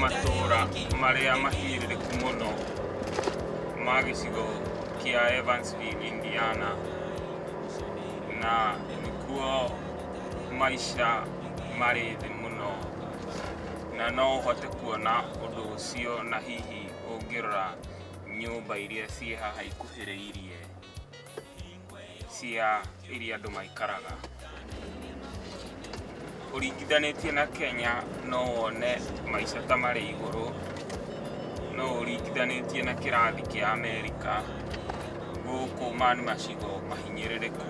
Matora maria mahiririku muno ma gicigo kia Evansville, Indiana, na nikuo maisha mari thi muno, na no uhote kuona undu ucio na hihi ungirora nyumba iria cie haha ikuhiriirie cia iria andu maikaraga. Uringithanitie na Kenya no wone maisha ta mari iguru, no uringithanitie na kirathi kia Amerika guku mani macigo mahinyiririku,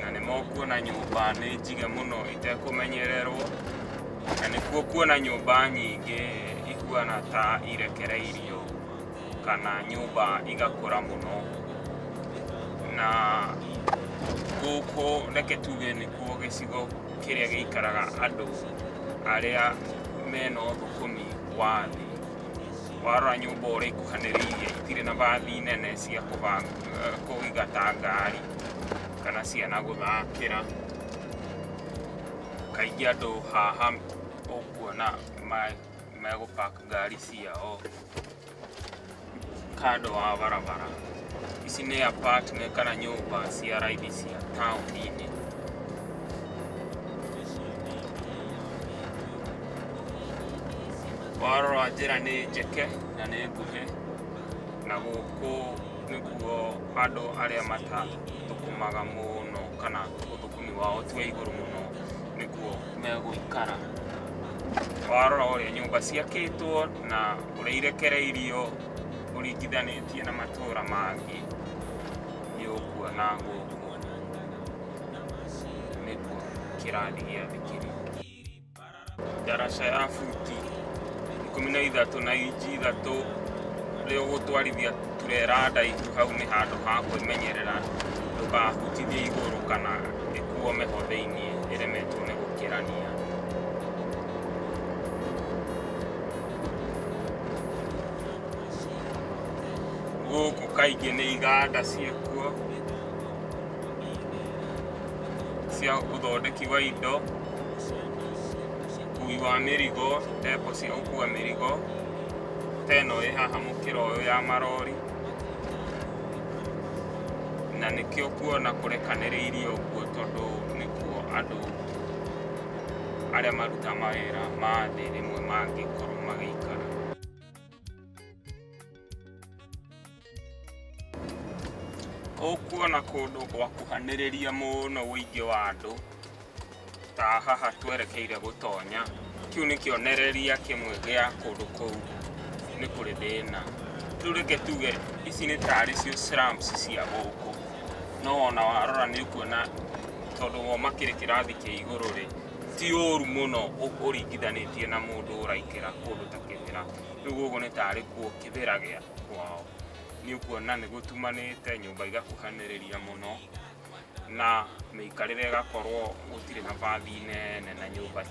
na nimo kuona nyumba ni njige muno itekumenyererwo, na nikuo kuona nyumba nyingi ikuana ta irekereirio kana nyumba igakura muno, na guku reke tuge nikuo gicigo kiria giikaraga andu aria mena uthukumi wa thi. Warora nyumba uria ikuhaniriirie itire na bathi nene cia kuiga ta ngari kana ciana guthakira. Kaingĩ andu haha ukuona megupark ngari ciao kando wa barabara. Ici ni apartment kana nyumba cia raithi cia taũni-inĩ. Warora njĩra nĩ njeke na nĩ nguhĩ, na gũkũ nĩkuo andũ arĩa matathukumaga mũno kana ũthukumi wao ti wa igũrũ mũno nĩkuo megũikara. Warora ũrĩa nyũmba ciakĩtwo na ũrĩa irekereirio ũringithanĩtie na matũũra mangĩ, nĩ ũkuona gũkũ nĩkuo kĩrathi gĩa thĩ kĩrĩ. Ndaraca ya futi 13 na inji 3 rĩo gũtwarithia turera ndaihu hau nĩ handũ ha kwĩmenyerera ndũkahutithie igũrũ kana ĩkuome ho thĩinĩ ĩremetwo nĩ gũkĩrania. Gũkũ kaingĩ nĩ iganda ciĩkuo cia ũthondeki wa indo, ũkui wa mĩrigo, depo cia gũkua mĩrigo ta ĩno ĩ haha mũkĩra ũyũ ya marori, na nĩkĩo kuona kũrekanĩrĩirie ũguo tondũ nĩkuo andũ arĩa maruta mawĩra ma thĩ rĩmwe mangĩkorwo magĩikara. Ũkuona kũndũ gwakuhanĩrĩria mũno ũingĩ wa andũ ta haha twerekeire gũtonya. Kĩu nĩ kĩonereria kĩmwe gĩa kũndũ kũu nĩ kũrĩ thĩna. Rĩu reke tuge ici nĩ tarĩ cio slums cia gũkũ, no ona warora nĩ ũkuona tondũ o makĩrĩ kĩrathi kĩa igũrũ rĩ, ti ũru mũno ũringithanĩtie na mũndũ ũraikĩra kũndũ ta Kĩbĩra. Rĩu gũkũ nĩ tarĩ kuo Kĩbĩra gĩa kwao. Nĩ ũkuona nĩ gũtumanĩte, nyũmba igakuhanĩrĩria mũno na mĩikarĩre ĩgakorwo gũtirĩ na bathi nene, na nyũmba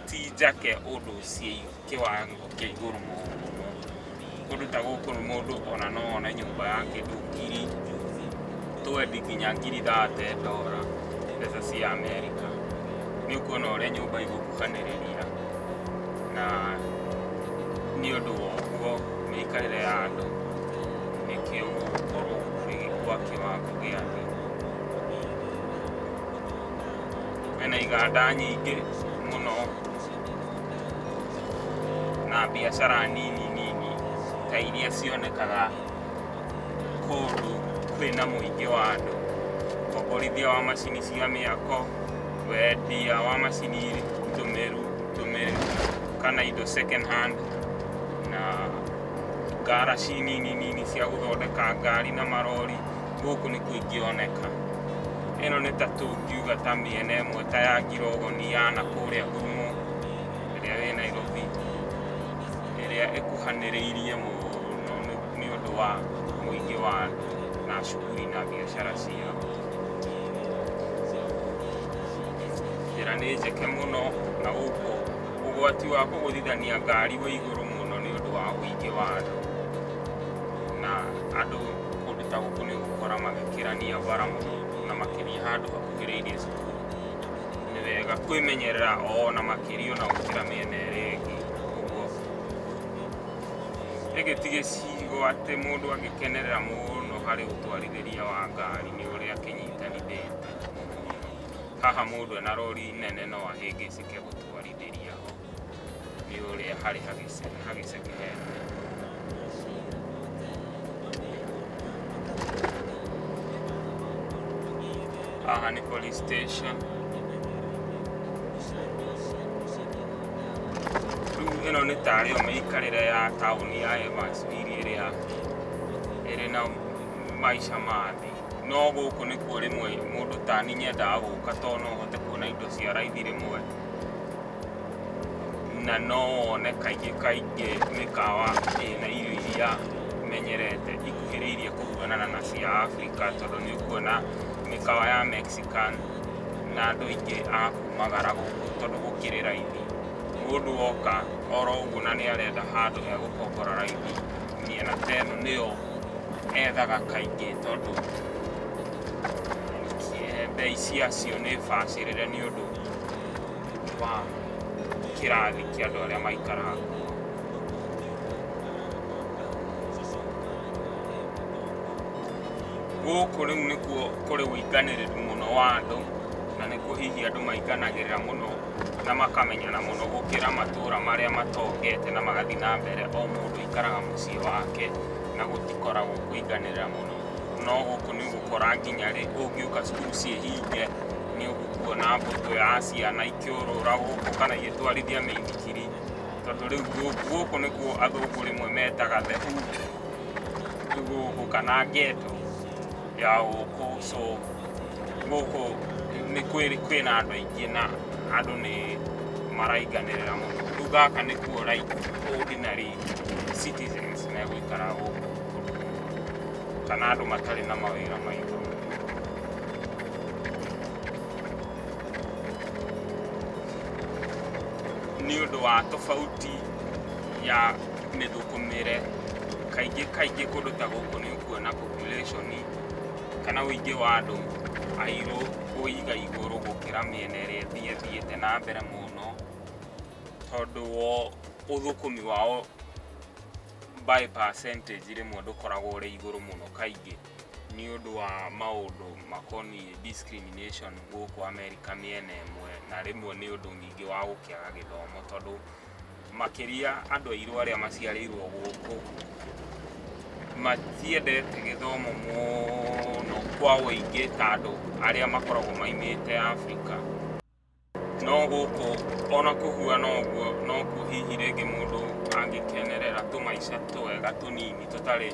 ti njake ũndũ ciĩ kĩwango kĩa igũrũ mũno. Kũndũ ta gũkũ mũndũ ona no one nyũmba ya kĩndũ ngiri 20 nginya ngiri $30 mbeca cia Amerika. Nĩ ũkuona ũrĩa nyũmba igũkuhanĩrĩria, na nĩ ũndũ wa ũguo mĩikarĩre ya andũ nĩkĩo gũkorwo gũgĩkua kĩwango gĩa thĩ. Kwĩna iganda nyingĩ mũno na biacara nini nini ta iria cionekaga kũndũ kwĩna mũingĩ wa andũ. Ũkomborithia wa macini cia mĩako, wendia wa macini tũmĩru kana indo second hand, na ngaraci nini nini cia gũthondeka ngari na marori. Gũkũ nĩ kũingĩoneka. Ĩno nĩ ta tũngiuga ta mĩena ĩmwe ta ya Ngirogoni ya na kũrĩa Ngumo ĩrĩa wĩ Nairobi, ĩrĩa ĩkuhanĩrĩirie mũno nĩ ũndũ wa mũingĩ wa andũ na shughuli na biashara ciao. Njĩra nĩ njeke mũno na gũkũ ũgwati wa kũgũthithania ngari wĩ igũrũ mũno nĩ ũndũ wa ũingĩ wa andũ, na andũ kũndũ ta gũkũ nĩ ũgũkora magĩkĩrania bara mũno na makĩria handũ hakuhĩrĩirie cukuru. Nĩ wega kwĩmenyerera na makĩria na gũkĩra mĩena ĩrĩa ĩngĩ. Ũguo gĩkĩ ti gĩcigo atĩ mũndũ angĩkenerera mũno harĩ ũtwarithĩria wa ngari nĩ ũrĩa kĩnyitanithĩte. Haha mũndũ ena rori nene no ahĩngĩcĩke gũtwarithĩria ho, nĩ ũrĩa harĩ hagĩcekehete. Haha nĩ police station. Rĩu ĩno nĩ tarĩ o mĩikarĩre ya taũni ya Evansville ĩrĩa ĩrĩ na maica ma thĩ. No gũkũ nĩkuo rĩmwe mũndũ ta niĩ nyendaga gũka tondũ no ũhote kuona indo cia raithi rĩmwe, na no wone kaingĩ mĩkawa ĩna irio iria menyerete ikuhĩrĩirie kũhuana na cia Africa, tondũ nĩ ũkuona mĩkawa ya Mexican na andũ aingĩ a kumagara gũkũ tondũ gũkĩrĩ raithi. Mũndũ woka oro ũguo na nĩ arenda handũ he gũkombora raithi, mĩena ta ĩno nĩyo ethaga kaingĩ tondũ bei ciacio nĩ bacĩrĩre nĩ ũndũ wa kĩrathi kĩa andũ arĩa maikaraga kuo. Gũkũ rĩu nĩkuo kũrĩ ũinganĩrĩru mũno wa andũ, na nĩkuo hihi andũ mainganagĩrĩra mũno na makamenyana mũno gũkĩra matũũra marĩa matongete na magathiĩ na mbere o mũndũ aikaraga mũciĩ wake na gũtikoragwo kũinganĩrĩra mũno. No gũkũ nĩ ũgũkora nginya ũngĩũka cukuru ciĩhinge nĩ ũgũkuona mbũtũ ya ciana ikĩũrũra gũkũ kana igĩtwarithia mĩithikiri, tondũ rĩu gũkũ nĩkuo athũngũ rĩmwe metaga the hood gũkũ kana ghetto ya gũkũ. So gũkũ kwĩna andũ aingĩ na andũ nĩ marainganĩrĩra mũno. Rĩu gaka nĩkuo like ordinary citizens megũikara gũkũ kana andũ matarĩ na mawĩra maingĩ. Nĩ ũndũ wa tofauti ya mĩthũkũmĩre, kaingĩ kũndũ ta gũkũ nĩ ũkuona population kana ũingĩ wa andũ airũ ũiga igũrũ gũkĩra mĩena ĩrĩa ĩthiĩte na mbere mũno, tondũ ũthũkũmi wao by percentage rĩmwe ndũkoragwo ũrĩ igũrũ mũno kaingĩ nĩ ũndũ wa maũndũ makoniĩ discrimination gũkũ America mĩena ĩmwe, na rĩmwe nĩ ũndũ ningĩ wa gũkĩaga gĩthomo, tondũ makĩria andũ airũ arĩa maciarĩirwo gũkũ matiendete gĩthomo mũno kwa ũingĩ ta andũ arĩa makoragwo maimĩte Africa. No gũkũ ona kũhuana ũguo nokuo hihi rĩngĩ mũndũ angĩkenerera tũmaica twega tũnini tũtarĩ,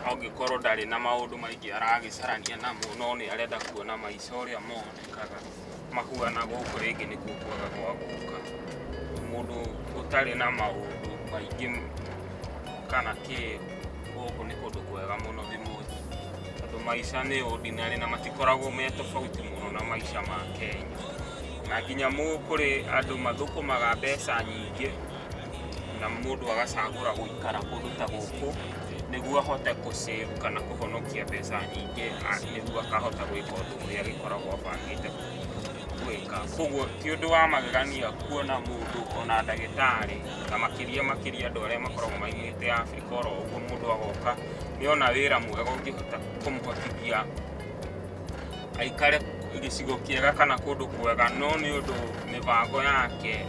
angĩkorwo ndarĩ na maũndũ maingĩ aragĩcarania namo, no nĩ arenda kuona maica ũrĩa monekaga mahuana gũkũ. Rĩngĩ nĩkuo kwaga gwa gũka, mũndũ ũtarĩ na maũndũ maingĩ kana gũkũ nĩ kũndũ kwega mũno thimũthi, tondũ maica nĩ ordinary na matikoragwo me tofauti mũno na maica ma Kenya. Na nginya kũrĩ andũ mathũkũmaga mbeca nyingĩ na mũndũ agacagũra gũikara kũndũ ta gũkũ nĩguo ahote gũsave kana kũhonokia mbeca nyingĩ, nĩguo akahota gwĩka ũndũ ũrĩa agĩkoragwo abangĩte gwĩka. Koguo ti ũndũ wa magegania kuona mũndũ ona ndagĩtarĩ, na makĩria andũ arĩa makoragwo maimĩte Africa, oro ũguo mũndũ agoka nĩona wĩra mwega ũngĩhota kũmũhotithia aikare gĩcigo kĩega kana kũndũ kwega, no nĩ ũndũ mĩbango yake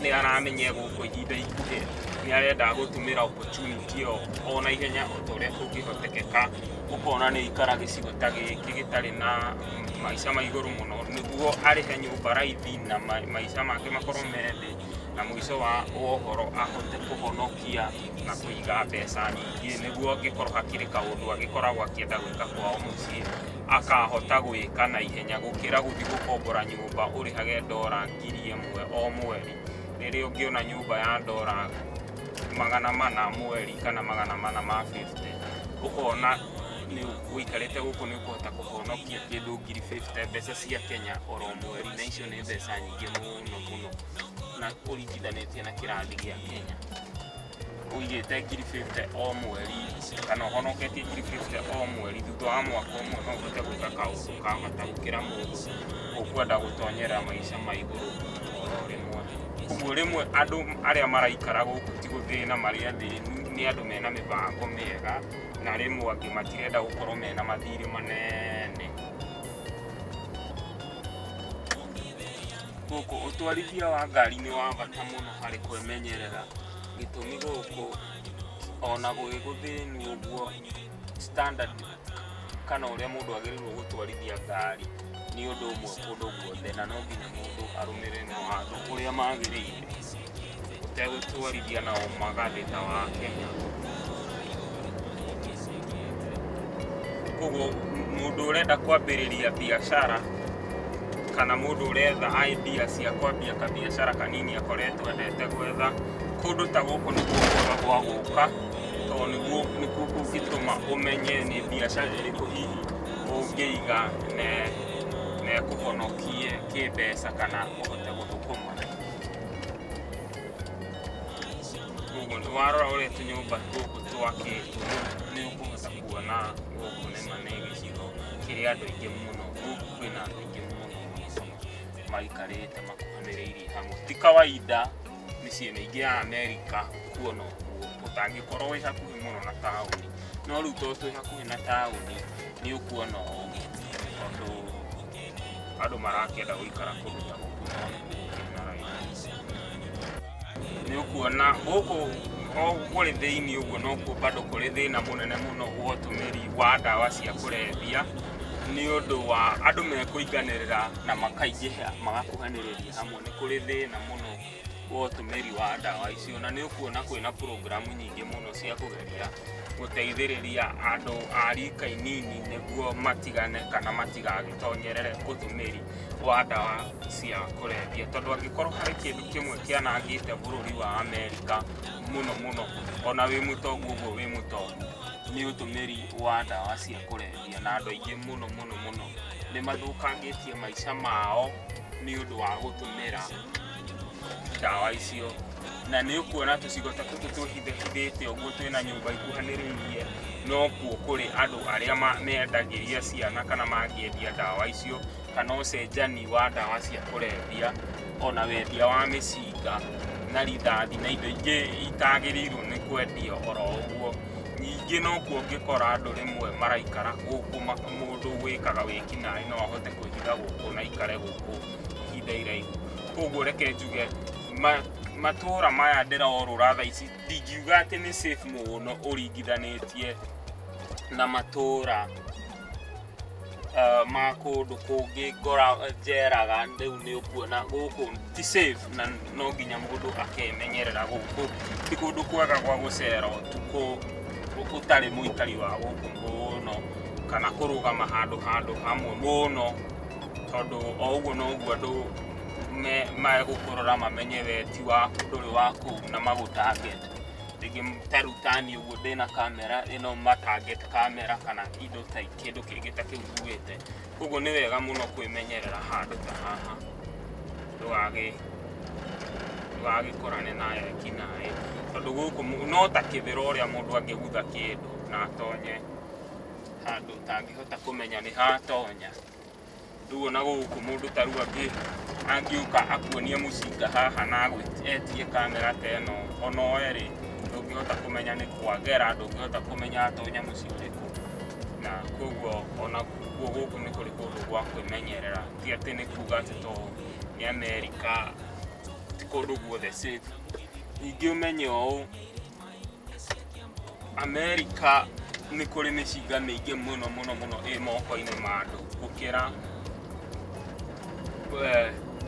nĩ aramenya gũkũ ihinda ikuhĩ nĩ arenda gũtũmĩra opportunity ĩyo ona ihenya o ta ũrĩa kũngĩhotekeka, ũkona nĩ ikara gĩcigo ta gĩkĩ gĩtarĩ na maica ma igũrũ mũno nĩguo arĩhe nyũmba raithi na maica make makorwo mendĩ, na mũico wa ũhoro ahote kũhonokia na kũiga mbeca nyingĩ, nĩguo angĩkorwo hakĩrĩ kaũndũ agĩkoragwo akĩenda gwĩka kwao mũciĩ akahota gwĩka na ihenya gũkĩra gũthiĩ gũkombora nyũmba ũrĩhage $1,000 o mweri, rĩrĩa ũngĩona nyũmba ya $400 mweri kana $450, ũkona nĩ ũikarĩte gũkũ nĩ ũkũhota kũhonokia kĩndũ ngiri 50 mbeca cia Kenya oro mweri, na icio nĩ mbeca nyingĩ mũno mũno na ũringithanĩtie na kĩrathi gĩa Kenya. Ũigĩte ngiri 50 o mweri kana ũhonoketie ngiri 50 o mweri, thutha wa mwaka ũmwe no ũhote gwĩka kaũndũ ka bata gũkĩra mũndũ ũkwenda gũtonyera maica ma igũrũ oro rĩmwe. Ũguo rĩmwe andũ arĩa maraikara gũkũ ti gũthĩna marĩa thĩnu, nĩ andũ mena mĩbango mĩega, na rĩmwe angĩ matirenda gũkorwo mena mathirĩ manene. Gũkũ ũtwarithia wa ngari nĩ wa bata mũno harĩ kwĩmenyerera, gĩtũmi gũkũ ona gũthĩnu ũguo standard kana ũrĩa mũndũ agĩrĩirwo gũtwarithia ngari nĩ ũndũ ũmwe kũndũ guothe, na no nginya mũndũ arũmĩrĩre mawatho ũrĩa magĩrĩire ũtegũtwarithia na magathĩ ta wa Kenya. Koguo mũndũ ũrenda kwambĩrĩria biacara kana mũndũ ũretha idea cia kwambia kabiacara kanini akoretwo endete gwetha kũndũ ta gũkũ nĩkuo kwega gwa gũka, tondũ nĩkuo kũngĩtũma ũmenye nĩ biacara ĩrĩkũ hihi ũngĩiga na ĩkũhonokie kĩmbeca kana ũhote gũthũkũma. Ũguo warora ũrĩa tũnyũmba gũkũ twakĩtwo nĩ ũkũhota kuona gũkũ nĩma nĩ gĩcigo kĩrĩ andũ aingĩ mũno, gũkũ kwĩna andũ aingĩ mũno maikarĩte makuhanĩrĩirie hamwe. Ti kawaida mĩciĩ mĩingĩ ya Amerika kuona ũguo, ũtangĩkorwo wĩ hakuhĩ mũno na taũni, no rĩu tondũ twĩ hakuhĩ na taũni nĩ ũkuona ũũ, tondũ andũ marakĩenda gũikara kũndũ ta gũkũ na raithi. Nĩ ũkuona gũkũ kũrĩ thĩinĩ ũguo nokuo bado kũrĩ thĩna mũnene mũno wa ũtũmĩri wa ndawa cia kũrebia, nĩ ũndũ wa andũ mekũinganĩrĩra na makaingĩha magakuhanĩrĩria hamwe. Nĩ kũrĩ thĩna mũno wa ũtũmĩri wa ndawa icio, na nĩ ũkuona kwĩna programu nyingĩ mũno cia kũgeria gũteithĩrĩria andũ a rika inini nĩguo matigane kana matigagĩtonyerere ũtũmĩri wa ndawa cia kũrebia, tondũ angĩkorwo harĩ kĩndũ kĩmwe kĩanangĩte bũrũri wa Amerika mũno mũno, ona wĩ mũtongu ũguo wĩ mũtongu, nĩ ũtũmĩri wa ndawa cia kũrebia, na andũ aingĩ mũno mũno mũno nĩ mathũkangĩtie maica mao nĩ ũndũ wa gũtũmĩra ndawa icio. Na nĩ ũkuona tũcigo ta tũtũ twĩhithĩte ũguo twĩna nyũmba ikuhanĩrĩirie, no kuo kũrĩ andũ arĩa mendagĩria ciana kana mangĩendia ndawa icio, kana ũcenjani wa ndawa cia kũrebia, ona wendia wa mĩcinga na rithathi na indo ingĩ itagĩrĩirwo nĩ kwendio oro ũguo. Ningĩ no kuo ũngĩkora andũ rĩmwe maraikara gũkũ, mũndũ wĩkaga wĩkinaĩ no ahote kũhitha gũkũ na ikare gũkũ ihinda iraihu. Koguo reke njuge matũũra maya ndĩrorũra thaa ici ndingiuga atĩ nĩ safe mũno ũringithanĩtie na matũũra ma kũndũ kũngĩ njeraga. Rĩu nĩ ũkuona gũkũ ti safe, na no nginya mũndũ akemenyerera. Gũkũ ti kũndũ kwega gwa gũcera ũtukũ ũtarĩ mũikari wa gũkũ mũno, kana kũrũgama handũ hamwe mũno, tondũ o ũguo noguo andũ megũkũrora mamenye we ti waku, ndũrĩ waku na magũ-target. Rĩngĩ ta rĩu tani ũguo ndĩna kamera ĩno ma-target kamera kana indo ta kĩndũ kĩngĩ ta kĩu nguĩte. Koguo nĩ wega mũno kwĩmenyerera handũ ta haha, ndũgagĩkorane na ekinaĩ, tondũ gũkũ no ta kĩthĩra ũrĩa mũndũ angĩgutha kĩndũ na atonye handũ tangĩhota kũmenya nĩ hatonya. Rĩu ona gũkũ mũndũ ta rĩu angĩũka akuonie mũcinga haha na etie kamera ta ĩno, ona oĩ-rĩ ndũngĩhota kũmenya nĩ kwagera, ndũngĩhota kũmenya atonya mũciĩ ũrĩkũ. Na koguo ona kuo gũkũ nĩ kũrĩ kũndũ gwa kwĩmenyerera, ti atĩ nĩ kuga atĩ to nĩ Amerika ti kũndũ guothe safe. Ningĩ ũmenye ũũ, Amerika nĩ kũrĩ mĩcinga mĩingĩ mũno mũno mũno ĩ moko-inĩ ma andũ gũkĩra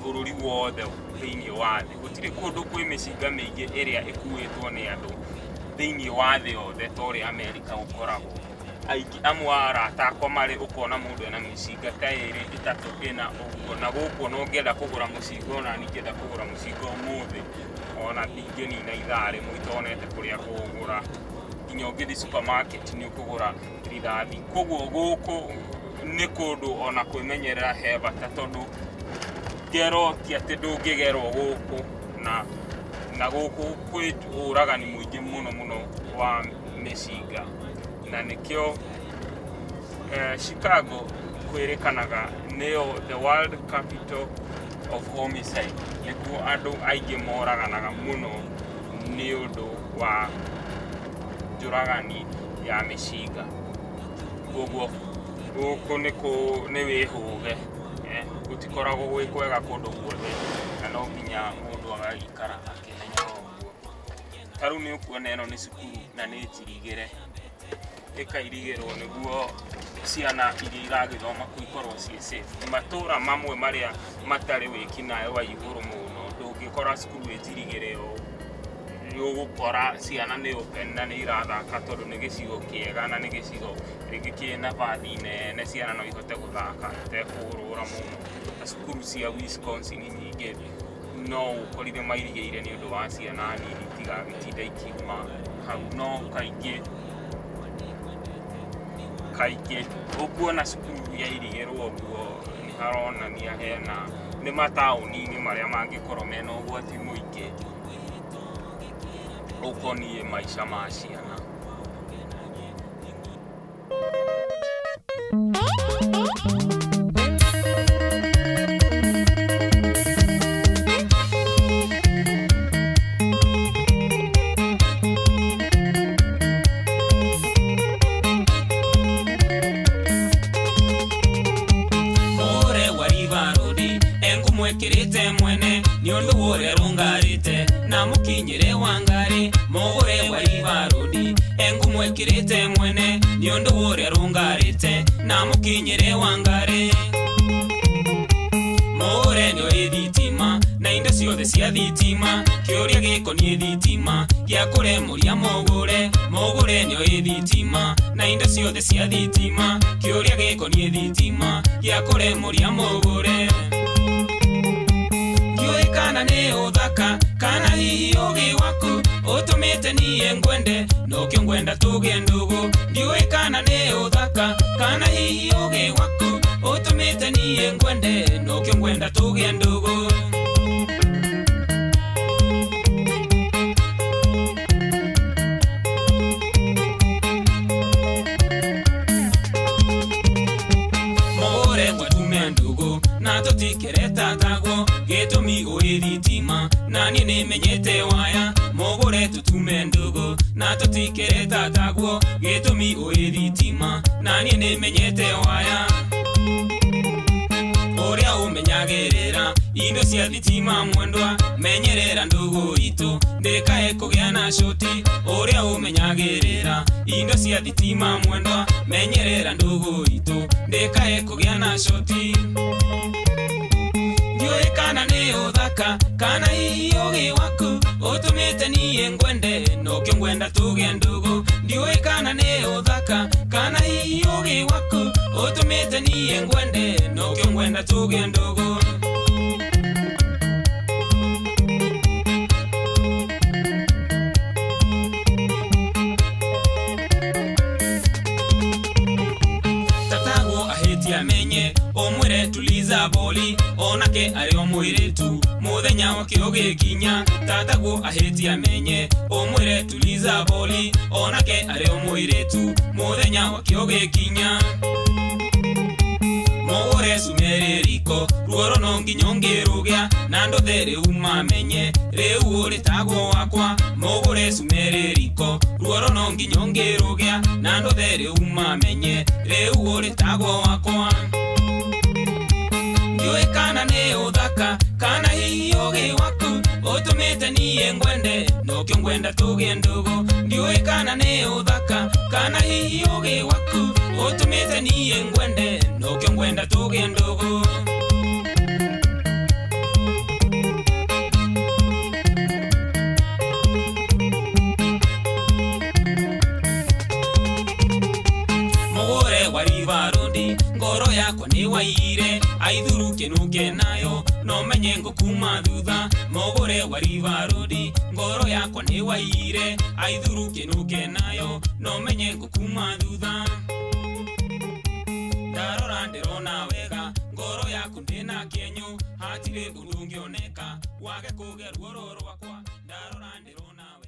bũrũri wothe thĩinĩ wa thĩ. Gũtirĩ kũndũ kwĩ mĩcinga mĩingĩ ĩrĩa ĩkuĩtwo nĩ andũ thĩinĩ wa thĩ yothe ta ũrĩa Amerika gũkoragwo. Aingĩ amwe a arata akwa marĩ ũkona mũndũ ena mĩcinga ta ĩrĩ ĩtatũ ĩna ũguo, na gũkũ no ngĩenda kũgũra mũcinga, ona niĩ ngĩenda kũgũra mũcinga ũmũthĩ, ona ndingĩnina ithaa rĩmwe itonete kũrĩa kũgũra nginya ũngĩthi supermarket nĩ ũkũgũra rithathi. Koguo gũkũ nĩ kũndũ ona kwĩmenyerera he bata, tondũ ngero ti atĩ ndũngĩgerwo gũkũ, na gũkũ kwĩ ũragani mũingĩ mũno wa mĩcinga, na nĩkĩo Chicago kwĩrĩkanaga nĩyo the world capital of homicide, nĩkuo andũ aingĩ moraganaga mũno nĩ ũndũ wa njũragani ya mĩcinga. Koguo gũkũ nĩ wĩhũge, gũtikoragwo gwĩ kwega kũndũ guothe, na no nginya mũndũ agaikara akĩmenyaga ũguo. Ta rĩu nĩ ũkuona ĩno nĩ cukuru na nĩ njirigĩre, ĩkairigĩrwo nĩguo ciana iria iragĩthoma kũu ikorwo ciĩ safe. Matũra mamwe marĩa matarĩ wĩkinaĩ wa igũrũ mũno ndũngĩkora cukuru ĩnjirigĩre ũũ, nĩũgũkora ciana nĩ open na nĩ irathaka, tondũ nĩ gĩcigo kĩega na nĩ gĩcigo rĩngĩ kĩna bathi nene, ciana no ihote gũthaka itekũrũra mũno. Cukuru cia Wisconsin nyingĩ no ũkorire mairigĩire nĩ ũndũ wa ciana nini itigagĩtinda ikiuma hau, no kaingĩ ũkuona cukuru yairigĩrwo ũguo nĩ haronania nĩ mataũni-inĩ marĩa mangĩkorwo mena ũgwati mũingĩ ũkoniĩ maica ma ciana. Mwekirite mwene ni undu wore rungarite na mukinyire wangari mogore wari barodi. Engu mwekirite mwene ni undu wore rungarite na mukinyire wangari mogore nyo ithitima na indo ciothe cia thitima. Kiuria gikonie thitima gia kuremuria mogore nyo ithitima na indo ciothe cia thitima. Kiuria gikonie thitima gia kuremuria mogore. Kana ne uthaka kana hihi ugi waku utumite niye ngwende nokyo ngwenda tuge ndugu. Ndiwe kana ne uthaka kana hihi ugi waku utumite niye ngwende nokyo ngwenda tuge ndugu. Mogore tutume ndugu na tutikere tatago gitumi uithitima na ni nimenyete waya. Mogore tutume ndugu na tutikere tatago gitumi uithitima na ni nimenyete waya. Uria umenyagirira indo cia thitima mwendwa menyerera ndugu itu ndikae kugĩa na shoti. Uria umenyagirira indo cia thitima mwendwa menyerera ndugu itu ndikae kugĩa na shoti. Ndiwe kana ne uthaka kana hihi ugi waku utumite niye ngwende nokyo ngwenda tuge ndugu. Ndiwe kana ne uthaka kana hihi ugi waku utumite niye ngwende nokyo ngwenda tuge ndugu. Tatago ahetia menye omwire tuliza boli onake ari omwiretu muthenya wakio gikinya. Tatago ahetia menye omwire tuliza boli onake ari omwiretu muthenya wakio gikinya. Mogore sumereriko ruoro no nginyongerugia na ndothere umamenye riu uri tago wakwa. Mogore sumereriko ruoro no nginyongerugia na ndothere umamenye riu uri tago wakwa. Ndiwe kana ne uthaka kana hihi ugi waku utumite niye ngwende nokyo ngwenda tuge ndugu. Ndiwe kana ne uthaka kana hihi ugi waku utumite niye ngwende nokyo ngwenda tuge ndugu. Mogore wari barodi ngoro ya yakwa nĩ waire aithuru kĩnuke nayo no menye ngũkuma thutha mogore wa River Road ngoro yakwa nĩ waire aithuru kĩnuke nayo no menye ngũkuma thutha ndarora ndĩrona wega ngoro yaku ndĩna kĩenyũ hatirĩ ũndũ ũngĩoneka wage kũgerwo ruo rwakwa ndarora ndĩrona wega